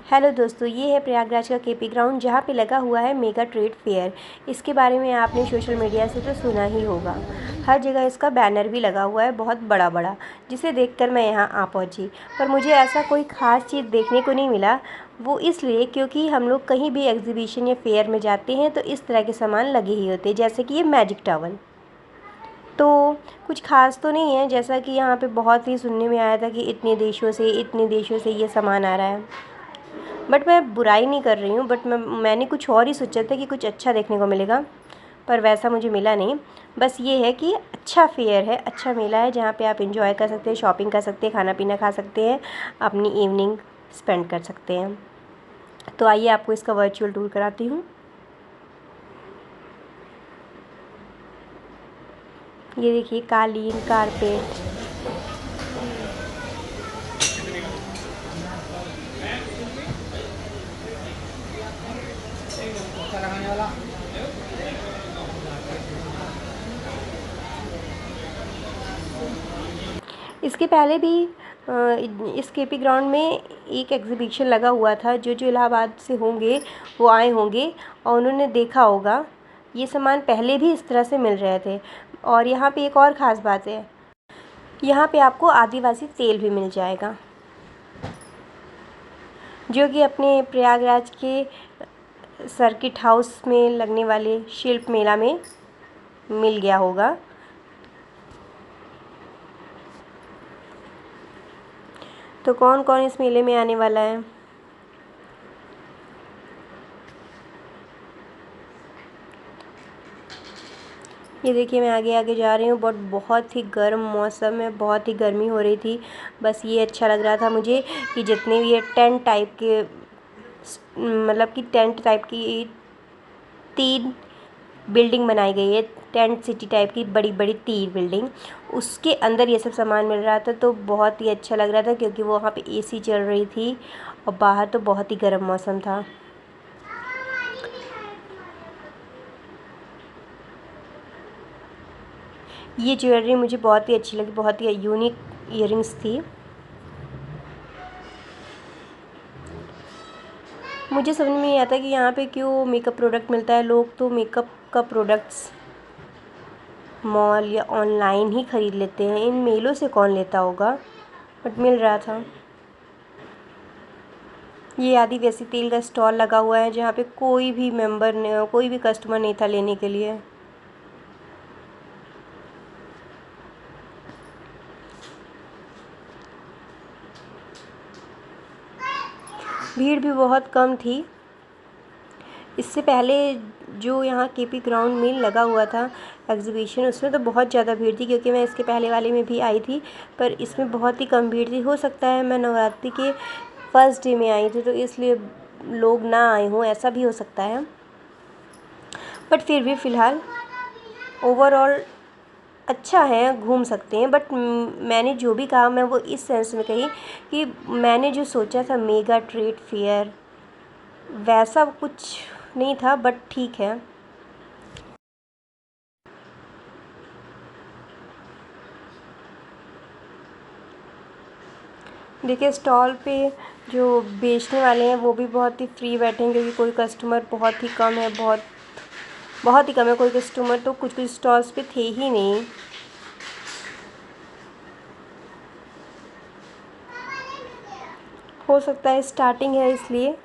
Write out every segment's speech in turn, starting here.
Hello दोस्तों, ये है प्रयागराज का केपी ग्राउंड जहाँ पे लगा हुआ है मेगा ट्रेड फेयर। इसके बारे में आपने सोशल मीडिया से तो सुना ही होगा। हर जगह इसका बैनर भी लगा हुआ है बहुत बड़ा बड़ा, जिसे देखकर मैं यहाँ आ पहुँची। पर मुझे ऐसा कोई ख़ास चीज़ देखने को नहीं मिला। वो इसलिए क्योंकि हम लोग कहीं भी एग्जीबिशन या फेयर में जाते हैं तो इस तरह के सामान लगे ही होते हैं, जैसे कि ये मैजिक टॉवल। तो कुछ ख़ास तो नहीं है, जैसा कि यहाँ पे बहुत ही सुनने में आया था कि इतने देशों से ये सामान आ रहा है। बट मैं बुराई नहीं कर रही हूँ, बट मैंने कुछ और ही सोचा था कि कुछ अच्छा देखने को मिलेगा, पर वैसा मुझे मिला नहीं। बस ये है कि अच्छा फेयर है, अच्छा मेला है जहाँ पे आप एंजॉय कर सकते हैं, शॉपिंग कर सकते हैं, खाना पीना खा सकते हैं, अपनी इवनिंग स्पेंड कर सकते हैं। तो आइए आपको इसका वर्चुअल टूर कराती हूँ। ये देखिए, कालीन, कारपेट। इसके पहले भी इस केपी ग्राउंड में एक एग्ज़िबिशन लगा हुआ था। जो इलाहाबाद से होंगे वो आए होंगे और उन्होंने देखा होगा। ये सामान पहले भी इस तरह से मिल रहे थे। और यहाँ पे एक और ख़ास बात है, यहाँ पे आपको आदिवासी तेल भी मिल जाएगा, जो कि अपने प्रयागराज के सर्किट हाउस में लगने वाले शिल्प मेला में मिल गया होगा। तो कौन कौन इस मेले में आने वाला है? ये देखिए, मैं आगे आगे जा रही हूँ, बट बहुत ही गर्म मौसम है, बहुत ही गर्मी हो रही थी। बस ये अच्छा लग रहा था मुझे कि जितने भी ये टेंट टाइप के, मतलब कि टेंट टाइप की 3 बिल्डिंग बनाई गई है, टेंट सिटी टाइप की बड़ी बड़ी 3 बिल्डिंग, उसके अंदर ये सब सामान मिल रहा था। तो बहुत ही अच्छा लग रहा था क्योंकि वो वहाँ पे एसी चल रही थी और बाहर तो बहुत ही गर्म मौसम था। ये ज्वेलरी मुझे बहुत ही अच्छी लगी, बहुत ही यूनिक ईयरिंग्स थी। मुझे समझ में नहीं आता कि यहाँ पे क्यों मेकअप प्रोडक्ट मिलता है। लोग तो मेकअप का प्रोडक्ट्स मॉल या ऑनलाइन ही ख़रीद लेते हैं, इन मेलों से कौन लेता होगा, बट मिल रहा था। ये आदिवासी तेल का स्टॉल लगा हुआ है जहाँ पे कोई भी कोई भी कस्टमर नहीं था लेने के लिए। भीड़ भी बहुत कम थी। इससे पहले जो यहाँ केपी ग्राउंड में लगा हुआ था एग्जीबिशन, उसमें तो बहुत ज़्यादा भीड़ थी, क्योंकि मैं इसके पहले वाले में भी आई थी, पर इसमें बहुत ही कम भीड़ थी। हो सकता है मैं नवरात्रि के फर्स्ट डे में आई थी तो इसलिए लोग ना आए हों, ऐसा भी हो सकता है। बट फिर भी फ़िलहाल ओवरऑल अच्छा है, घूम सकते हैं। बट मैंने जो भी कहा, मैं वो इस सेंस में कही कि मैंने जो सोचा था मेगा ट्रेड फेयर, वैसा कुछ नहीं था, बट ठीक है। देखिए, स्टॉल पे जो बेचने वाले हैं वो भी बहुत ही फ्री बैठे हैं, क्योंकि कोई कस्टमर बहुत ही कम है, बहुत बहुत ही कम है। कोई कस्टमर तो कुछ कुछ स्टॉल्स पे थे ही नहीं। हो सकता है स्टार्टिंग है इसलिए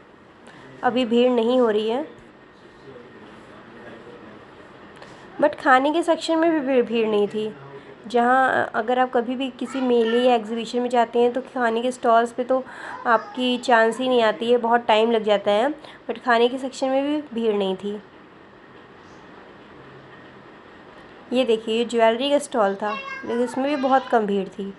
अभी भीड़ नहीं हो रही है। बट खाने के सेक्शन में भी भीड़ नहीं थी। जहाँ अगर आप कभी भी किसी मेले या एग्जीबिशन में जाते हैं तो खाने के स्टॉल्स पे तो आपकी चांस ही नहीं आती है, बहुत टाइम लग जाता है। बट खाने के सेक्शन में भी भीड़ नहीं थी। ये देखिए, ये ज्वेलरी का स्टॉल था, लेकिन इसमें भी बहुत कम भीड़ थी।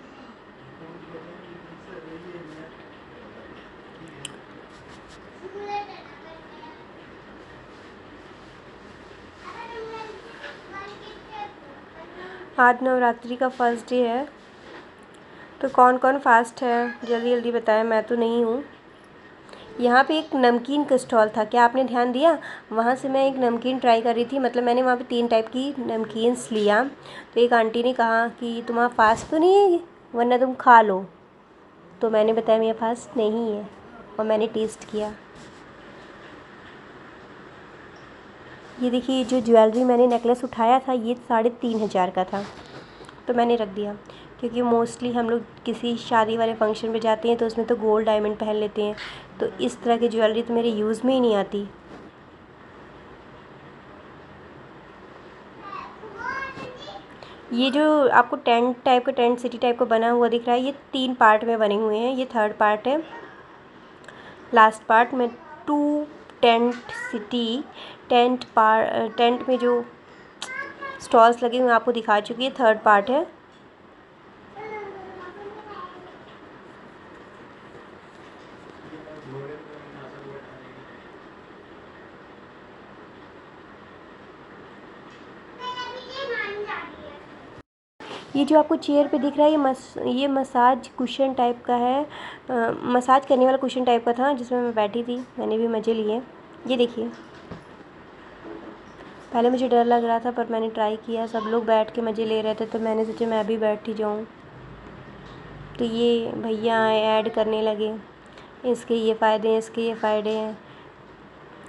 आज नवरात्रि का फर्स्ट डे है, तो कौन कौन फास्ट है जल्दी जल्दी बताएं, मैं तो नहीं हूँ। यहाँ पे एक नमकीन का स्टॉल था, क्या आपने ध्यान दिया? वहाँ से मैं एक नमकीन ट्राई कर रही थी, मतलब मैंने वहाँ पे 3 टाइप की नमकीन्स लिया। तो एक आंटी ने कहा कि तुम्हारा फास्ट तो नहीं है, वरना तुम खा लो। तो मैंने बताया मेरा फास्ट नहीं है। और मैंने टेस्ट किया। ये देखिए, जो ज्वेलरी मैंने नेकलेस उठाया था ये 3,500 का था, तो मैंने रख दिया, क्योंकि मोस्टली हम लोग किसी शादी वाले फंक्शन में जाते हैं तो उसमें तो गोल्ड डायमंड पहन लेते हैं, तो इस तरह की ज्वेलरी तो मेरे यूज़ में ही नहीं आती। ये जो आपको टेंट सिटी टाइप का बना हुआ दिख रहा है, ये 3 पार्ट में बने हुए हैं, ये 3rd पार्ट है। लास्ट पार्ट में 2 टेंट सिटी टेंट में जो स्टॉल्स लगे हुए हैं आपको दिखा चुकी है, 3rd पार्ट है। ये जो आपको चेयर पे दिख रहा है ये मसाज कुशन टाइप का है, मसाज करने वाला कुशन टाइप का था, जिसमें मैं बैठी थी, मैंने भी मज़े लिए। ये देखिए, पहले मुझे डर लग रहा था पर मैंने ट्राई किया, सब लोग बैठ के मज़े ले रहे थे तो मैंने सोचा मैं भी बैठ ही जाऊँ। तो ये भैया आए, ऐड करने लगे, इसके ये फ़ायदे हैं, इसके ये फ़ायदे हैं।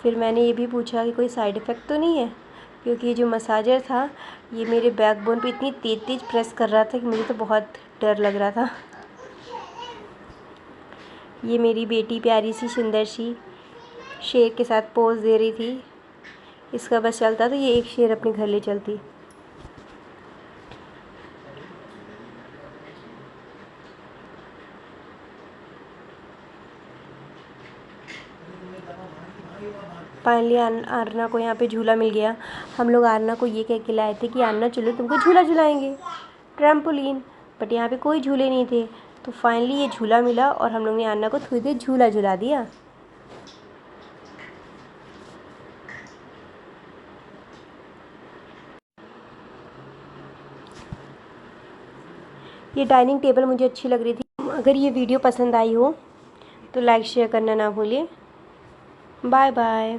फिर मैंने ये भी पूछा कि कोई साइड इफ़ेक्ट तो नहीं है, क्योंकि ये जो मसाजर था ये मेरे बैकबोन पे इतनी तेज़ प्रेस कर रहा था कि मुझे तो बहुत डर लग रहा था। ये मेरी बेटी प्यारी सी सुंदर सी शेर के साथ पोज दे रही थी, इसका बस चलता तो ये एक शेर अपने घर ले चलती। फाइनली आरना को यहाँ पे झूला मिल गया। हम लोग आरना को ये कह के लाए थे कि आरना चलो तुमको झूला झुलाएंगे, ट्रैम्पोलिन, बट यहाँ पे कोई झूले नहीं थे, तो फाइनली ये झूला मिला और हम लोग ने आरना को थोड़ी देर झूला झुला दिया। ये डाइनिंग टेबल मुझे अच्छी लग रही थी। अगर ये वीडियो पसंद आई हो तो लाइक शेयर करना ना भूलिए। Bye bye.